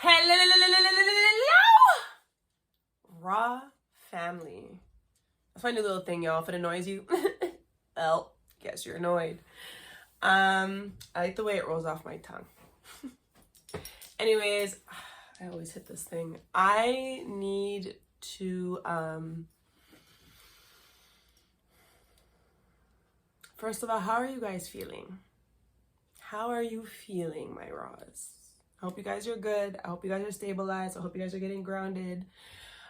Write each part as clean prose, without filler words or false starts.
Hello, raw family. That's my new little thing, y'all. If it annoys you, well, guess you're annoyed. I like the way it rolls off my tongue. Anyways, I always hit this thing. I need to first of all, how are you guys feeling? How are you feeling, my raws? I hope you guys are good. I hope you guys are stabilized. I hope you guys are getting grounded.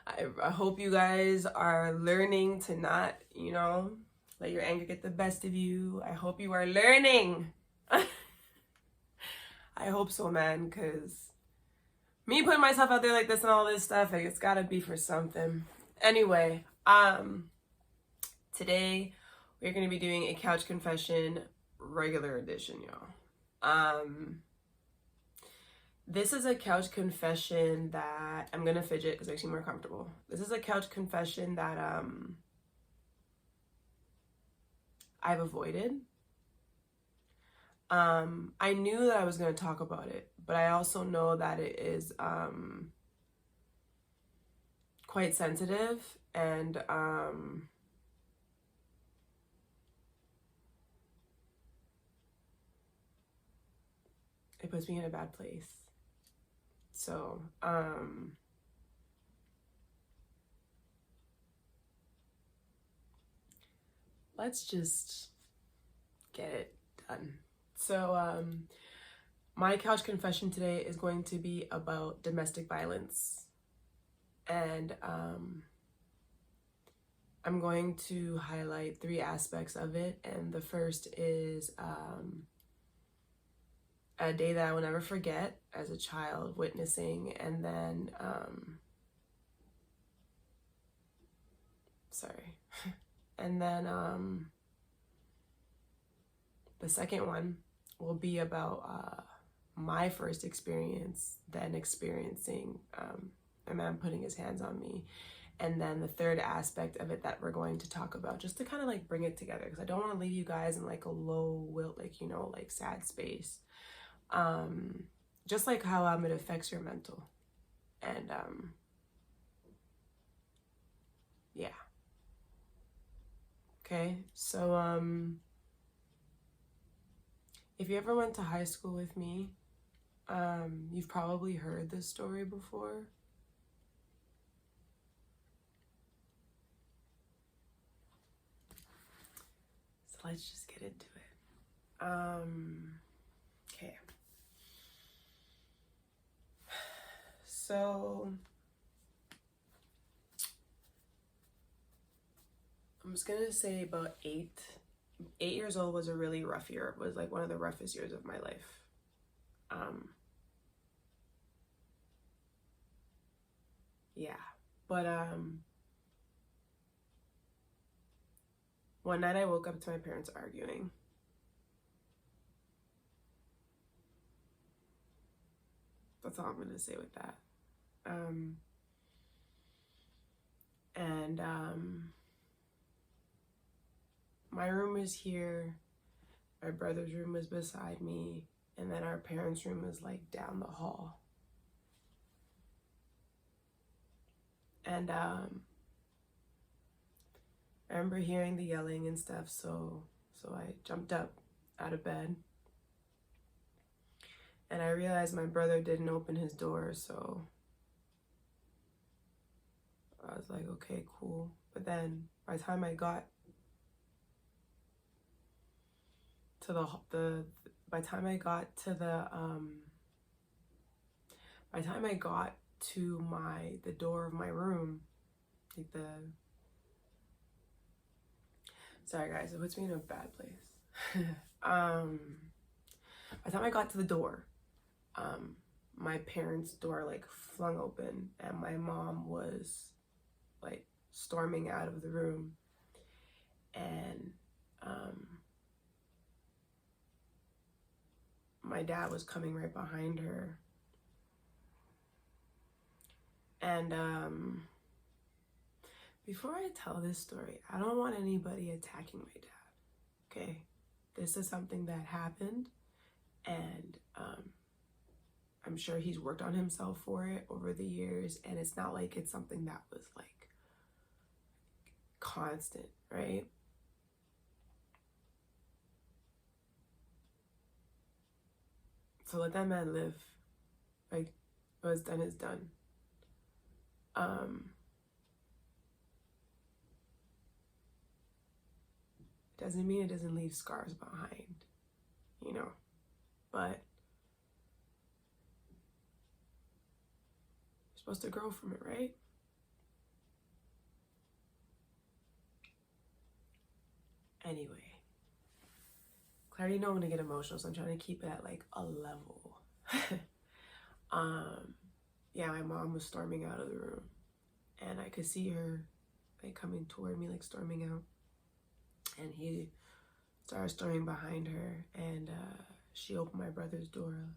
I hope you guys are learning to not, let your anger get the best of you. I hope you are learning. I hope so, man, because me putting myself out there like this and all this stuff, like, it's gotta be for something. Anyway, today we're gonna be doing a couch confession regular edition, y'all. This is a couch confession that I'm gonna fidget because it makes me more comfortable. This is a couch confession that I've avoided. I knew that I was gonna talk about it, but I also know that it is quite sensitive, and it puts me in a bad place. So, let's just get it done. So, my couch confession today is going to be about domestic violence. And I'm going to highlight 3 aspects of it. And the first is a day that I will never forget as a child witnessing, and then and then the second one will be about my first experience, then experiencing a man putting his hands on me, and then the third aspect of it that we're going to talk about, just to kind of like bring it together, because I don't want to leave you guys in like a low will, like, like sad space. Just like how it affects your mental. And yeah. Okay, so if you ever went to high school with me, you've probably heard this story before. So let's just get into it. Okay. So I'm just gonna say about 8 years old was a really rough year. It was like one of the roughest years of my life. Yeah, but one night I woke up to my parents arguing. That's all I'm gonna say with that. And my room is here, my brother's room is beside me, and then our parents' room is like down the hall. And I remember hearing the yelling and stuff, so I jumped up out of bed. And I realized my brother didn't open his door, so I was like, okay, cool. But then by the time I got to the door of my room, like sorry guys, it puts me in a bad place. By the time I got to the door, my parents' door like flung open, and my mom was like storming out of the room, and my dad was coming right behind her. And before I tell this story, I don't want anybody attacking my dad, okay? This is something that happened, and I'm sure he's worked on himself for it over the years, and it's not like it's something that was like constant, right? So let that man live. Like, what's done is done. Doesn't mean it doesn't leave scars behind, you know, but you're supposed to grow from it, right? Anyway, I already know I'm gonna get emotional, so I'm trying to keep it at like a level. Yeah, my mom was storming out of the room, and I could see her like coming toward me, like storming out, and he started storming behind her, and she opened my brother's door.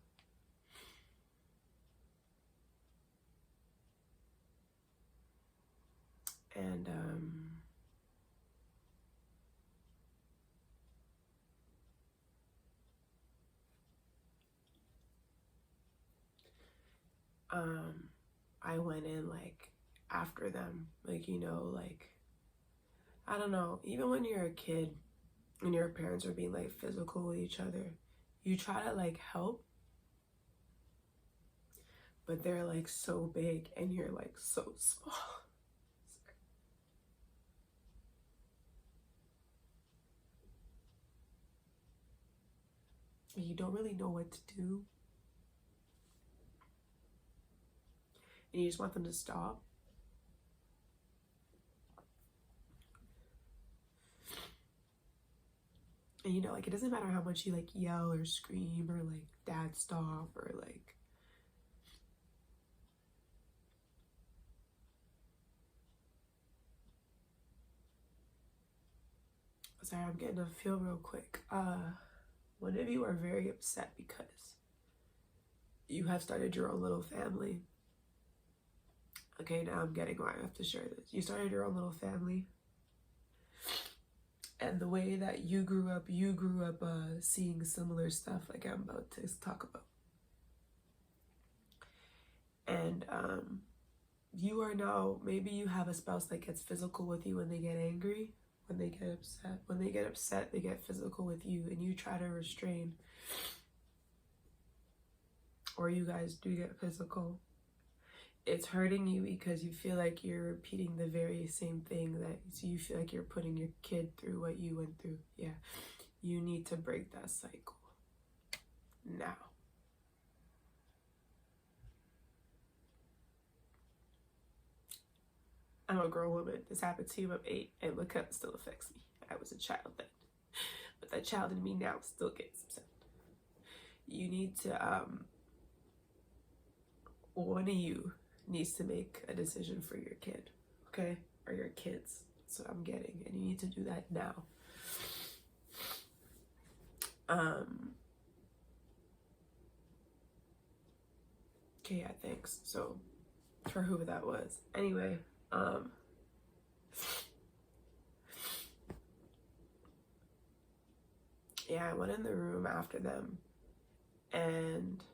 And I went in like after them, like, you know, like, I don't know, even when you're a kid and your parents are being like physical with each other, you try to like help, but they're like so big and you're like so small. You don't really know what to do, and you just want them to stop. And you know, like, it doesn't matter how much you like yell or scream or like, dad stop, or like, sorry, I'm getting a feel real quick. One of you are very upset because you have started your own little family. Okay, now I'm getting why I have to share this. You started your own little family, and the way that you grew up seeing similar stuff like I'm about to talk about. And you are now, maybe you have a spouse that gets physical with you when they get angry, when they get upset. When they get upset, they get physical with you, and you try to restrain. Or you guys do get physical. It's hurting you because you feel like you're repeating the very same thing, that so you feel like you're putting your kid through what you went through. Yeah, you need to break that cycle now. I'm a grown woman. This happened to you. I'm 8, and look, it still affects me. I was a child then, but that child in me now still gets upset. You need to one of you needs to make a decision for your kid, okay? Or your kids. That's what I'm getting, and you need to do that now. Okay, yeah, thanks. So, for whoever that was. Anyway, yeah, I went in the room after them, and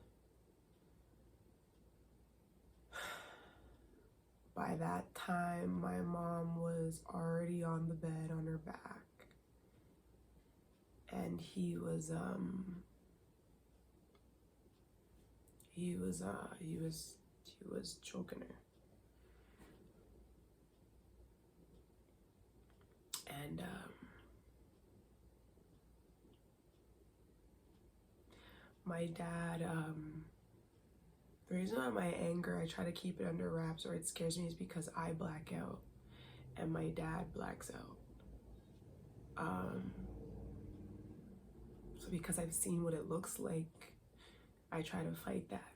by that time, my mom was already on the bed on her back, and he was choking her. And my dad, the reason why my anger, I try to keep it under wraps, or it scares me, is because I black out and my dad blacks out. So because I've seen what it looks like, I try to fight that,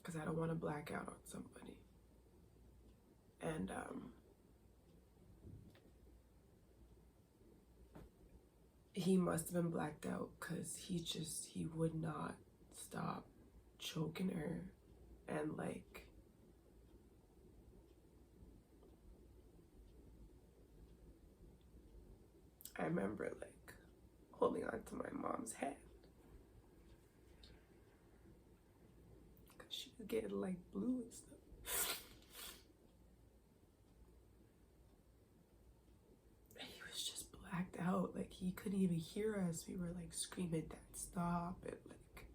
because I don't want to black out on somebody. And he must have been blacked out, because he would not stop choking her. And like, I remember like holding on to my mom's head she was getting like blue and stuff. And he was just blacked out. Like he couldn't even hear us. We were like screaming, "Dad, stop!" and like,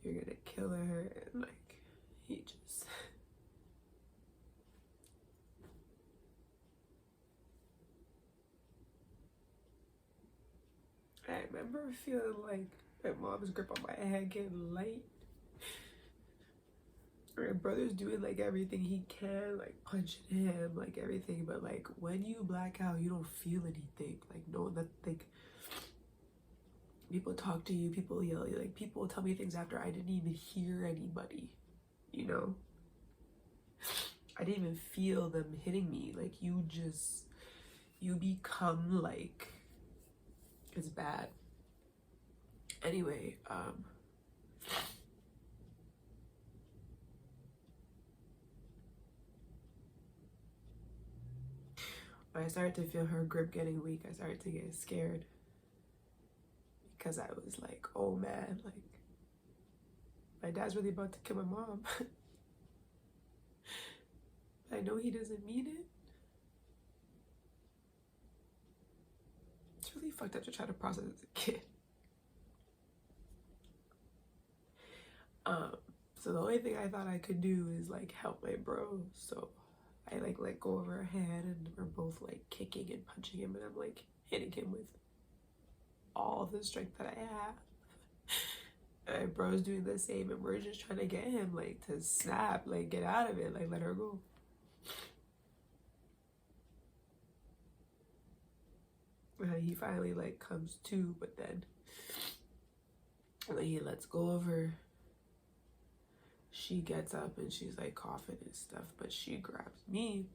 "You're gonna kill her," and like he just. I remember feeling like my mom's grip on my head getting light. My brother's doing like everything he can, like punching him, like everything. But like when you black out, you don't feel anything. Like no, that like people talk to you, people yell, like people tell me things after I didn't even hear anybody. You know, I didn't even feel them hitting me. Like you become like. It's bad. Anyway, when I started to feel her grip getting weak, I started to get scared. Because I was like, oh man, like, my dad's really about to kill my mom. I know he doesn't mean it. It's really fucked up to try to process as a kid. So the only thing I thought I could do is like help my bro. So I like let go of her hand and we're both like kicking and punching him, and I'm like hitting him with all the strength that I have. And my bro's doing the same, and we're just trying to get him like to snap, like get out of it, like let her go. And he finally like comes to, but then when he lets go of her, she gets up and she's like coughing and stuff, but she grabs me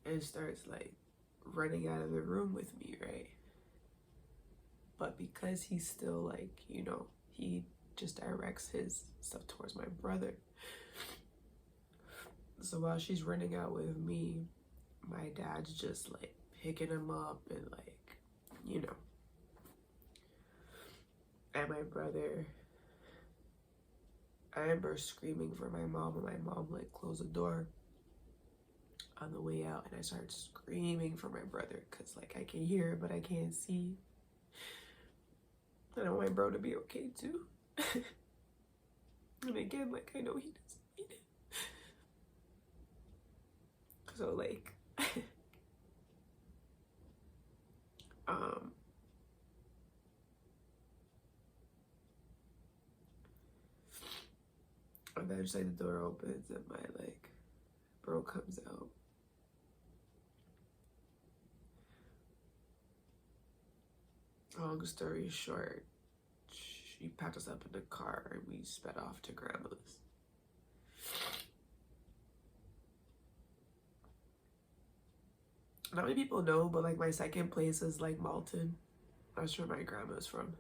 and starts like running out of the room with me, right? But because he's still like, you know, he just directs his stuff towards my brother. So while she's running out with me, my dad's just like picking him up and like, you know. And my brother, I remember screaming for my mom, and my mom like closed the door on the way out, and I started screaming for my brother because like I can hear but I can't see. And I want my bro to be okay too. And again, like I know he doesn't need it. So like eventually the door opens and my like bro comes out. Long story short, she packed us up in the car and we sped off to grandma's. Not many people know, but like my second place is like Malton. That's where my grandma's from.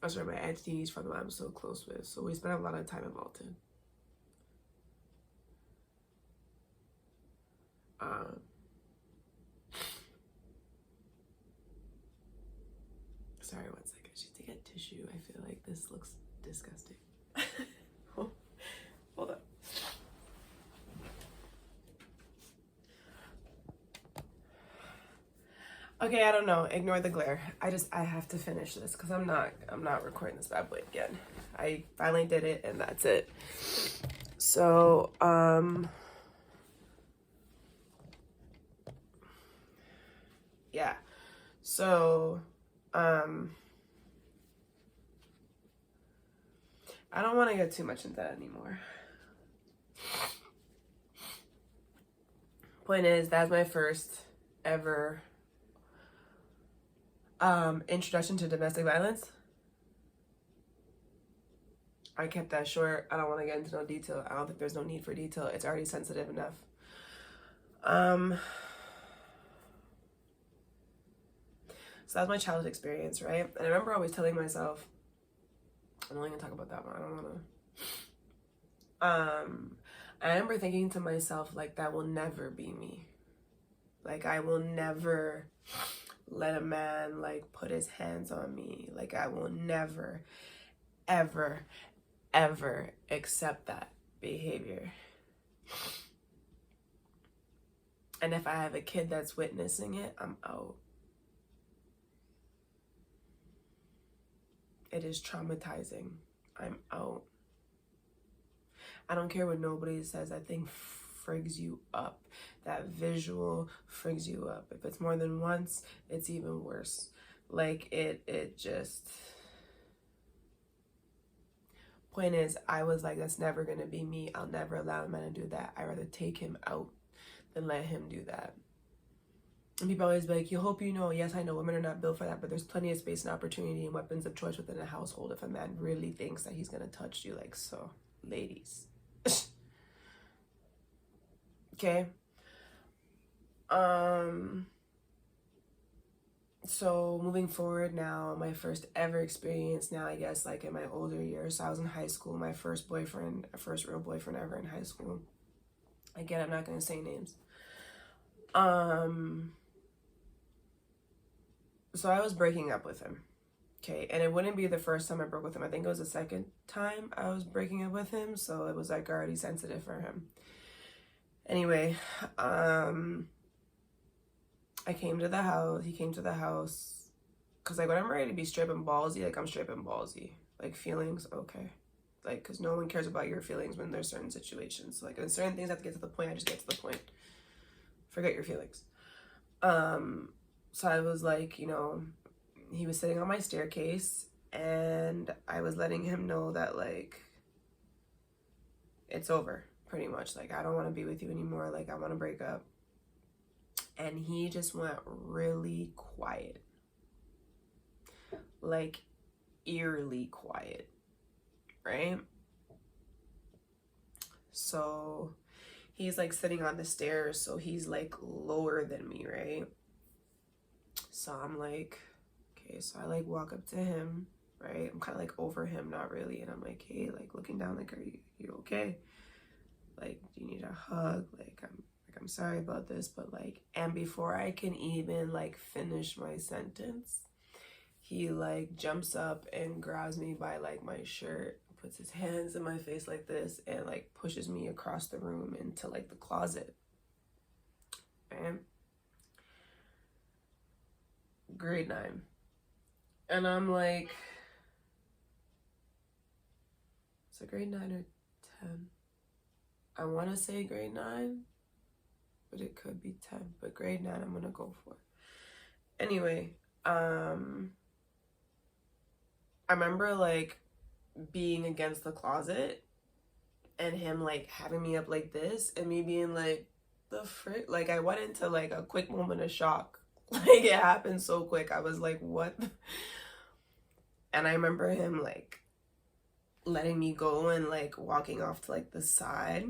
That's where my auntie's from that I'm so close with. So we spent a lot of time in Malton. Sorry, 1 second. I should take a tissue. I feel like this looks disgusting. Hold up. Okay, I don't know. Ignore the glare. I have to finish this because I'm not recording this bad boy again. I finally did it and that's it. So, yeah. So, I don't want to get too much into that anymore. Point is, that's my first ever introduction to domestic violence. I kept that short. I don't want to get into no detail. I don't think there's no need for detail. It's already sensitive enough. So that was my childhood experience, right? And I remember always telling myself, I'm only gonna talk about that one. I don't wanna. I remember thinking to myself, like, that will never be me. Like, I will never let a man like put his hands on me. Like, I will never. ever, ever accept that behavior. And if I have a kid that's witnessing it, I'm out. It is traumatizing. I'm out. I don't care what nobody says. That thing frigs you up. That visual frigs you up. If it's more than once, it's even worse. Like, it just... Point is, I was like, that's never going to be me. I'll never allow a man to do that. I'd rather take him out than let him do that. And people always be like, you hope you know. Yes, I know women are not built for that, but there's plenty of space and opportunity and weapons of choice within a household if a man really thinks that he's going to touch you. Like, so, ladies. Okay. So moving forward now, my first ever experience now, I guess, like in my older years. So I was in high school, my first real boyfriend ever in high school. Again, I'm not going to say names. So I was breaking up with him. Okay, and it wouldn't be the first time I broke with him. I think it was the second time I was breaking up with him. So it was like already sensitive for him. Anyway, I came to the house, he came to the house, because, like, when I'm ready to be straight and ballsy, like, I'm straight and ballsy. Like, feelings, okay. Like, because no one cares about your feelings when there's certain situations. Like, when certain things have to get to the point, I just get to the point. Forget your feelings. So I was like, you know, he was sitting on my staircase, and I was letting him know that, like, it's over, pretty much. Like, I don't want to be with you anymore. Like, I want to break up. And he just went really quiet. Like, eerily quiet, right? So he's like sitting on the stairs, so he's like lower than me, right? So I'm like, okay, so I like walk up to him, right? I'm kind of like over him, not really. And I'm like, hey, like looking down, like, are you okay? Like, do you need a hug? Like, I'm sorry about this, but like, and before I can even like finish my sentence, he like jumps up and grabs me by like my shirt, puts his hands in my face like this, and like pushes me across the room into like the closet. Right? Grade 9. And I'm like, is it grade 9 or 10? I want to say grade 9. But it could be 10, but grade 9 I'm gonna go for. Anyway, I remember like being against the closet and him like having me up like this and me being like, the frick? Like, I went into like a quick moment of shock. Like, it happened so quick. I was like, what? And I remember him like letting me go and like walking off to like the side.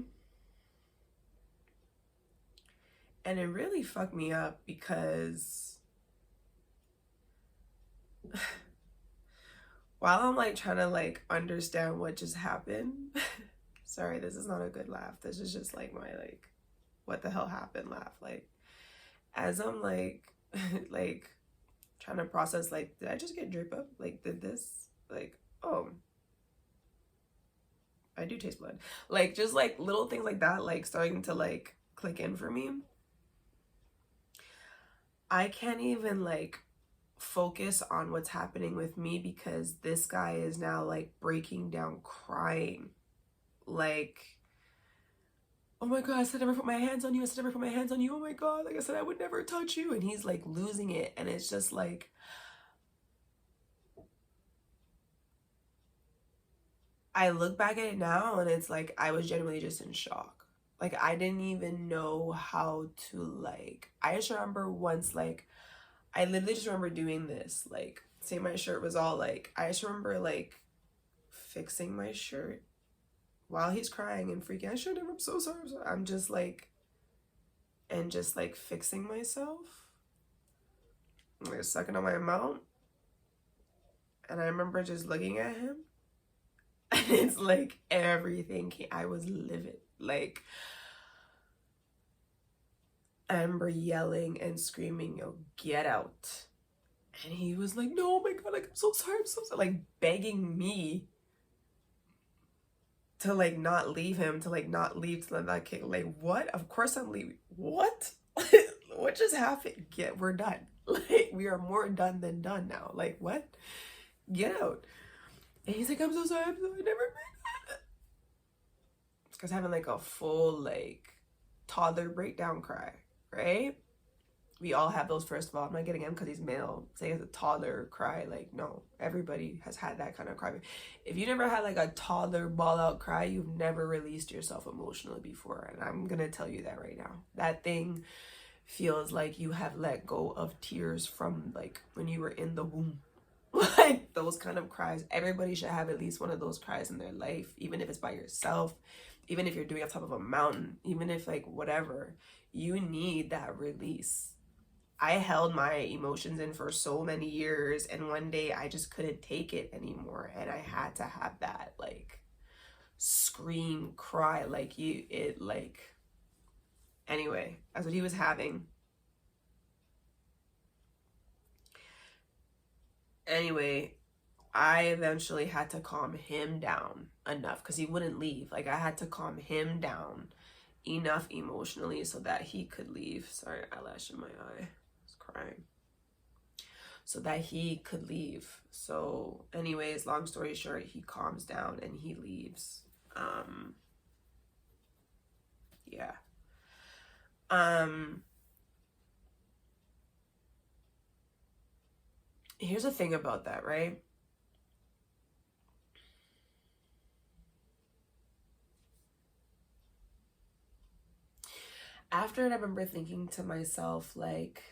And it really fucked me up because while I'm like trying to like understand what just happened, sorry, this is not a good laugh. This is just like my like, what the hell happened laugh. Like, as I'm like, like trying to process, like, did I just get drip up? Like, did this, like, oh, I do taste blood. Like, just like little things like that, like starting to like click in for me. I can't even like focus on what's happening with me because this guy is now like breaking down crying. Like, oh my God, I said never put my hands on you. I said never put my hands on you. Oh my God, like I said, I would never touch you. And he's like losing it. And it's just like, I look back at it now and it's like, I was genuinely just in shock. Like, I didn't even know how to like, I just remember once, like, I literally just remember doing this, like, say my shirt was all like, I just remember like fixing my shirt while he's crying and freaking, I'm so sorry. I'm just like, and just like fixing myself. I'm like sucking on my mouth. And I remember just looking at him. And it's like everything I was livid. Like, I remember yelling and screaming, yo, get out. And he was like, no, oh my God, like, I'm so sorry, like begging me to like not leave him, to like not leave, to that kid. Like, what? Of course I'm leaving. What? What just happened? We're done. Like, we are more done than done now. Like, what? Get out. And he's like, I'm so sorry, I never meant that. It's because having like a full like toddler breakdown cry, right? We all have those. First of all, I'm not getting him because he's male. Say it's a toddler cry. Like, no, everybody has had that kind of cry. If you never had like a toddler ball out cry, you've never released yourself emotionally before. And I'm going to tell you that right now. That thing feels like you have let go of tears from like when you were in the womb. Like those kind of cries. Everybody should have at least one of those cries in their life, even if it's by yourself, even if you're doing it on top of a mountain, even if like whatever, you need that release. I held my emotions in for so many years, and one day I just couldn't take it anymore, and I had to have that like scream, cry, like anyway, that's what he was having. Anyway, I eventually had to calm him down enough because he wouldn't leave. Like, I had to calm him down enough emotionally so that he could leave. Sorry, eyelash in my eye. Crying, so that he could leave. So anyways, long story short, he calms down and he leaves. Yeah. Here's the thing about that, right? After it, I remember thinking to myself, like,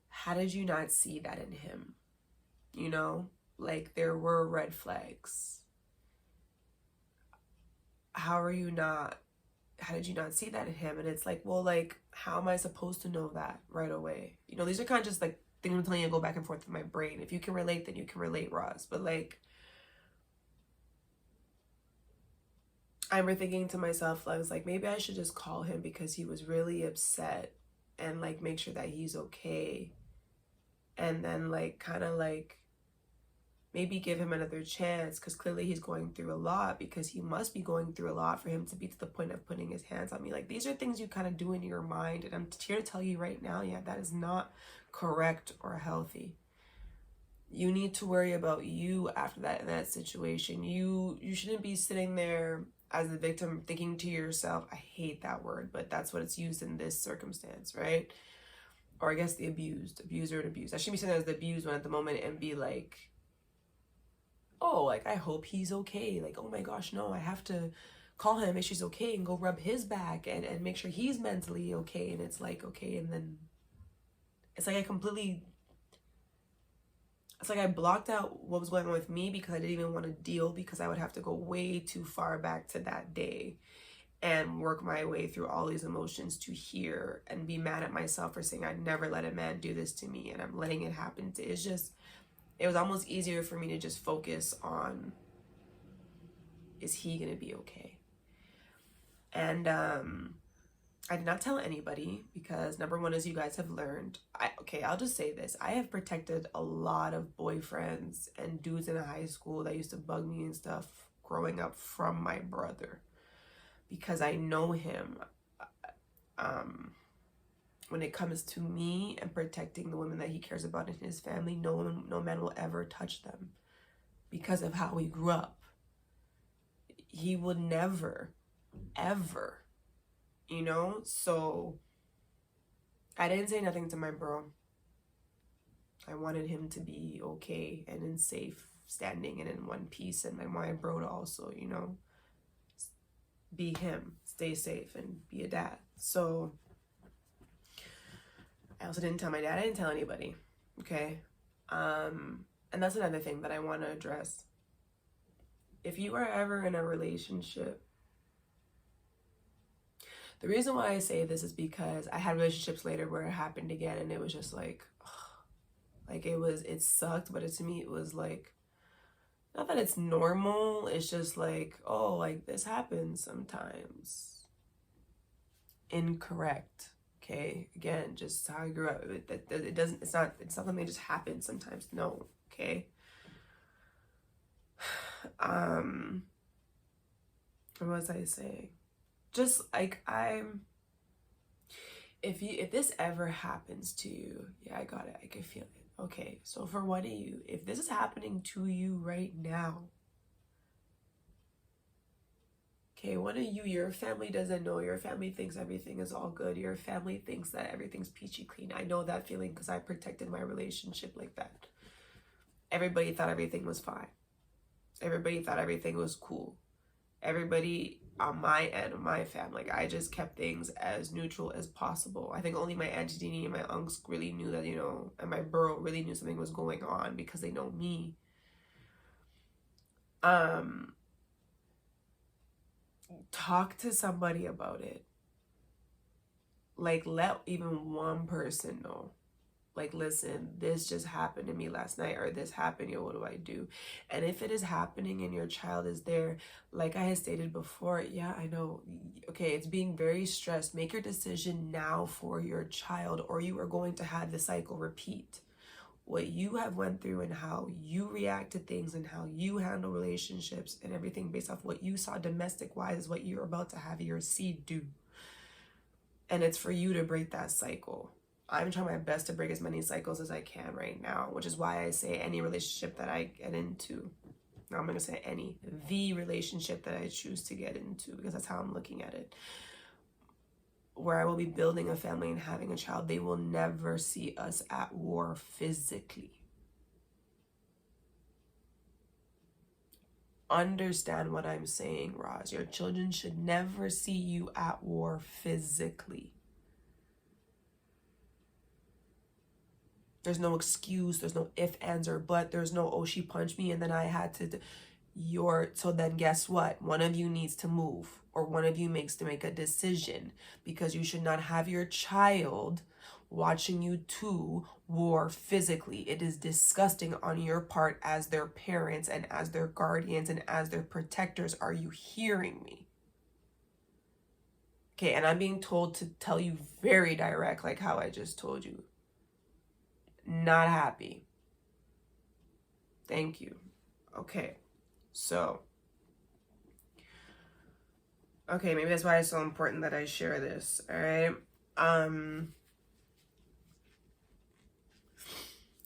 how did you not see that in him? You know, like there were red flags. How did you not see that in him? And it's like, well, like, how am I supposed to know that right away? You know, these are kind of just like things I'm telling you to go back and forth in my brain. If you can relate, then you can relate, Roz. But like, I remember thinking to myself, I was like, maybe I should just call him because he was really upset and like make sure that he's okay. And then like kind of like maybe give him another chance because clearly he's going through a lot, because he must be going through a lot for him to be to the point of putting his hands on me. Like, these are things you kind of do in your mind, and I'm here to tell you right now, yeah, that is not correct or healthy. You need to worry about you after that in that situation. You shouldn't be sitting there as the victim thinking to yourself, I hate that word, but that's what it's used in this circumstance, right? Or I guess the abuser and abused. I shouldn't be saying that as the abused one at the moment and be like, oh, like, I hope he's okay. Like, oh my gosh, no, I have to call him, make sure he's okay, and go rub his back and make sure he's mentally okay. And it's like, okay, and then it's like I blocked out what was going on with me because I didn't even want to deal, because I would have to go way too far back to that day and work my way through all these emotions to hear and be mad at myself for saying I'd never let a man do this to me, and I'm letting it happen to, it was almost easier for me to just focus on, is he gonna be okay? And I did not tell anybody because, number one, as you guys have learned, I'll just say this. I have protected a lot of boyfriends and dudes in high school that used to bug me and stuff growing up from my brother, because I know him. When it comes to me and protecting the women that he cares about in his family, no man will ever touch them because of how we grew up. He would never, ever, you know? So I didn't say nothing to my bro. I wanted him to be okay and in safe standing and in one piece, and my bro to also, you know, be him, stay safe, and be a dad. So I also didn't tell my dad. I didn't tell anybody, okay? And that's another thing that I want to address. If you are ever in a relationship, the reason why I say this is because I had relationships later where it happened again, and it was just like, like it sucked, but to me it was like, not that it's normal, it's just like, oh, like this happens sometimes. Incorrect. Okay, again, just how I grew up. It's not something that just happens sometimes. No, okay. What was I saying? Just like if this ever happens to you, yeah, I got it. I can feel it. Okay, so for one of you, if this is happening to you right now, okay, one of you, your family doesn't know. Your family thinks everything is all good. Your family thinks that everything's peachy clean. I know that feeling because I protected my relationship like that. Everybody thought everything was fine. Everybody thought everything was cool. Everybody on my end of my family, like, I just kept things as neutral as possible. I think only my Auntie Dini and my unks really knew that, you know, and my bro really knew something was going on because they know me. Talk to somebody about it. Like, let even one person know. Like, listen, this just happened to me last night, or this happened, yo, what do I do? And if it is happening and your child is there, like I had stated before, yeah, I know, okay, it's being very stressed. Make your decision now for your child, or you are going to have the cycle repeat. What you have went through and how you react to things and how you handle relationships and everything based off what you saw domestic wise is what you're about to have your seed do. And it's for you to break that cycle. I'm trying my best to break as many cycles as I can right now, which is why I say any relationship that I get into, no, I'm going to say the relationship that I choose to get into, because that's how I'm looking at it, where I will be building a family and having a child, they will never see us at war physically. Understand what I'm saying, Roz. Your children should never see you at war physically. There's no excuse. There's no if, ands, or but. There's no, oh, she punched me and then I had to. So then guess what? One of you needs to move, or one of you makes to make a decision, because you should not have your child watching you two war physically. It is disgusting on your part as their parents and as their guardians and as their protectors. Are you hearing me? Okay, and I'm being told to tell you very direct, like how I just told you. Not happy. Thank you. Okay, so, okay, maybe that's why it's so important that I share this, all right?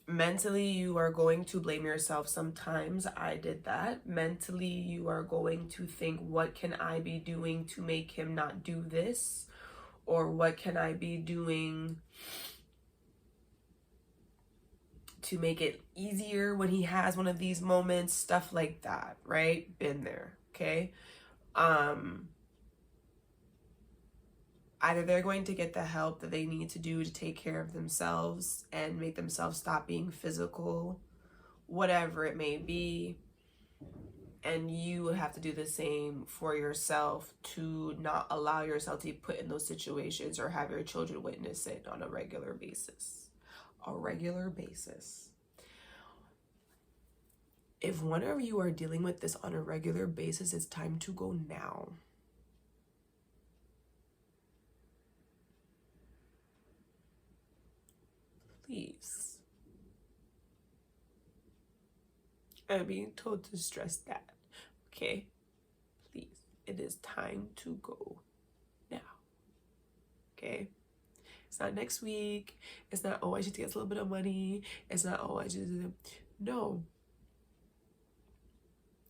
Mentally, you are going to blame yourself sometimes. I did that. Mentally, you are going to think, what can I be doing to make him not do this? Or what can I be doing to make it easier when he has one of these moments? Stuff like that, right? Been there, okay? Either they're going to get the help that they need to do to take care of themselves and make themselves stop being physical, whatever it may be, and you have to do the same for yourself to not allow yourself to be put in those situations or have your children witness it on a regular basis. A regular basis. If one of you are dealing with this on a regular basis, it's time to go now. Please. I'm being told to stress that. Okay? Please. It is time to go now. Okay? It's not next week. It's not, oh, I should get a little bit of money. It's not, oh, I should. No.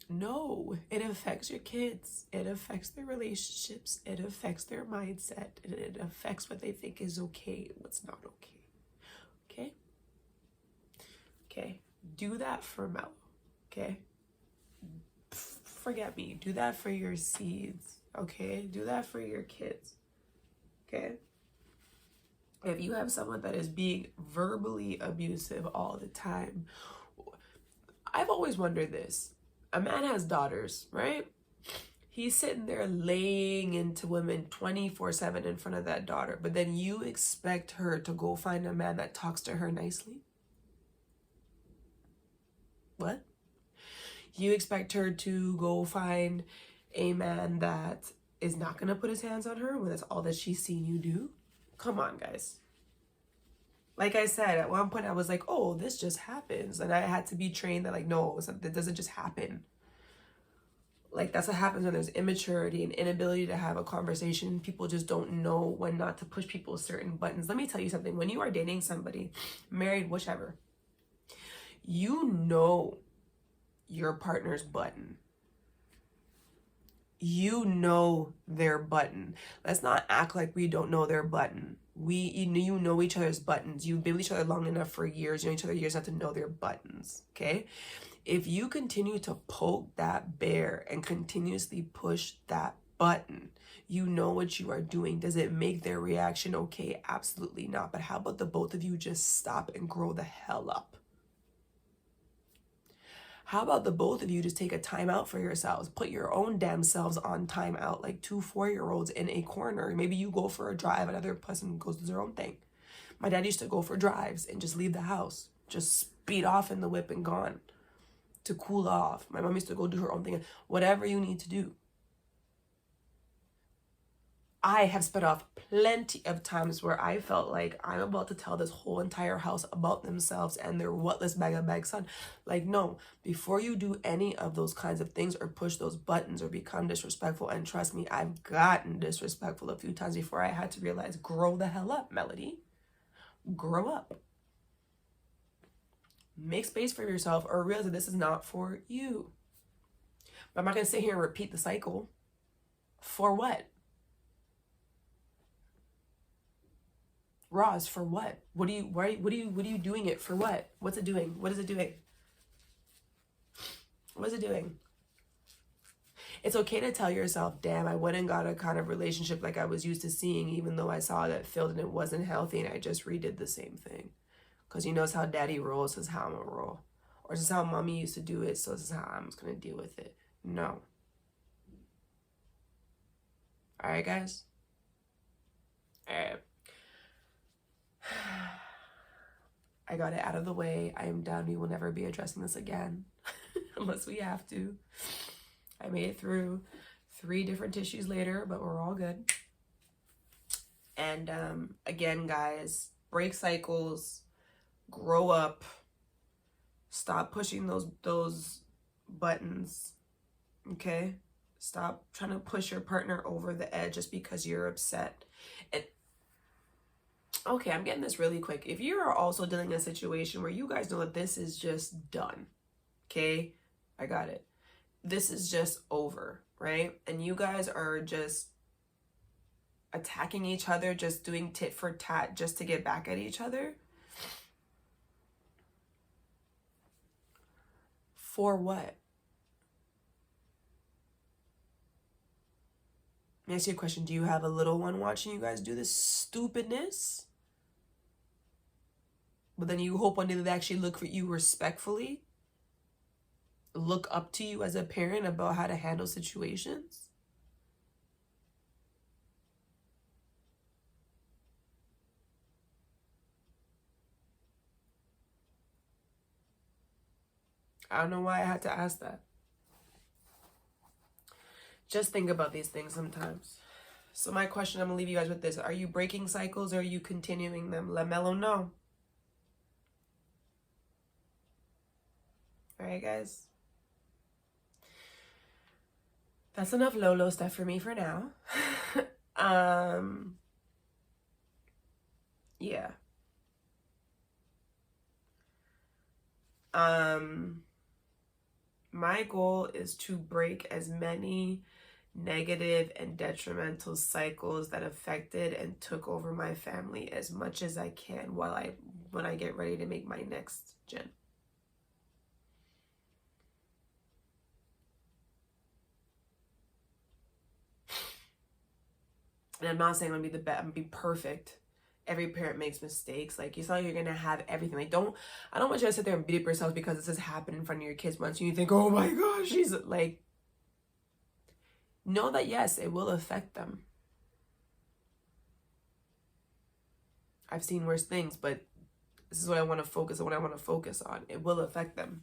No. It affects your kids. It affects their relationships. It affects their mindset. And it affects what they think is okay and what's not okay. Okay? Okay. Do that for MELO. Okay? Forget me. Do that for your seeds. Okay? Do that for your kids. Okay? If you have someone that is being verbally abusive all the time, I've always wondered this. A man has daughters, right? He's sitting there laying into women 24/7 in front of that daughter, but then you expect her to go find a man that talks to her nicely? What? You expect her to go find a man that is not going to put his hands on her when that's all that she's seen you do? Come on, guys. Like I said, at one point I was like, oh, this just happens. And I had to be trained that, like, no, that doesn't just happen. Like, that's what happens when there's immaturity and inability to have a conversation. People just don't know when not to push people's certain buttons. Let me tell you something. When you are dating somebody, married, whichever, you know your partner's button. You know their button. Let's not act like we don't know their button. You know each other's buttons. You've been with each other long enough for years. You know each other years enough to know their buttons. Okay? If you continue to poke that bear and continuously push that button, you know what you are doing. Does it make their reaction okay? Absolutely not. But how about the both of you just stop and grow the hell up? How about the both of you just take a time out for yourselves? Put your own damn selves on time out, like 2 4-year-olds in a corner. Maybe you go for a drive, another person goes to their own thing. My dad used to go for drives and just leave the house, just speed off in the whip and gone to cool off. My mom used to go do her own thing. Whatever you need to do. I have sped off plenty of times where I felt like I'm about to tell this whole entire house about themselves and their whatless bag of bag son. Like, no, before you do any of those kinds of things or push those buttons or become disrespectful, and trust me, I've gotten disrespectful a few times before I had to realize, grow the hell up, Melody. Grow up. Make space for yourself or realize that this is not for you. But I'm not going to sit here and repeat the cycle. For what? Roz, for what? What are you doing it for? What? What's it doing? What is it doing? What is it doing? It's okay to tell yourself, damn, I went and got a kind of relationship like I was used to seeing, even though I saw that failed and it wasn't healthy, and I just redid the same thing. Because you know it's how daddy rolls, this is how I'm gonna roll. Or this is how mommy used to do it, so this is how I'm just gonna deal with it. No. Alright, guys? Alright. I got it out of the way. I am done. We will never be addressing this again. Unless we have to. I made it through 3 different tissues later, but we're all good. And again, guys, break cycles, grow up, stop pushing those buttons, okay? Stop trying to push your partner over the edge just because you're upset. And okay, I'm getting this really quick. If you are also dealing in a situation where you guys know that this is just done, okay? I got it. This is just over, right? And you guys are just attacking each other, just doing tit for tat just to get back at each other. For what? Let me ask you a question. Do you have a little one watching you guys do this stupidness? But then you hope one day they actually look for you respectfully? Look up to you as a parent about how to handle situations? I don't know why I had to ask that. Just think about these things sometimes. So my question, I'm going to leave you guys with this. Are you breaking cycles or are you continuing them? Let Melo know. All right, guys. That's enough Lolo stuff for me for now. Yeah. My goal is to break as many negative and detrimental cycles that affected and took over my family as much as I can when I get ready to make my next gen. And I'm not saying I'm gonna be the best, I'm gonna be perfect. Every parent makes mistakes. Like, it's not like you're gonna have everything. Like, I don't want you to sit there and beat up yourself because this has happened in front of your kids once and you think, oh my gosh, she's like, know that yes, it will affect them. I've seen worse things, but this is what I want to focus on, what I want to focus on. It will affect them.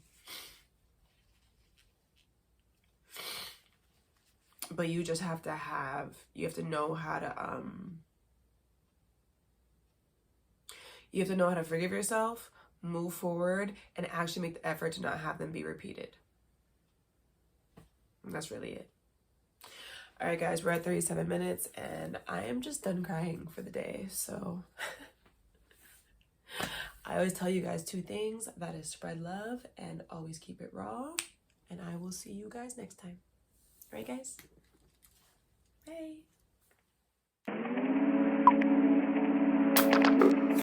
But you just have to know how to, you have to know how to forgive yourself, move forward, and actually make the effort to not have them be repeated. And that's really it. All right, guys, we're at 37 minutes and I am just done crying for the day. So I always tell you guys 2 things. That is spread love and always keep it raw. And I will see you guys next time. All right, guys? Bye.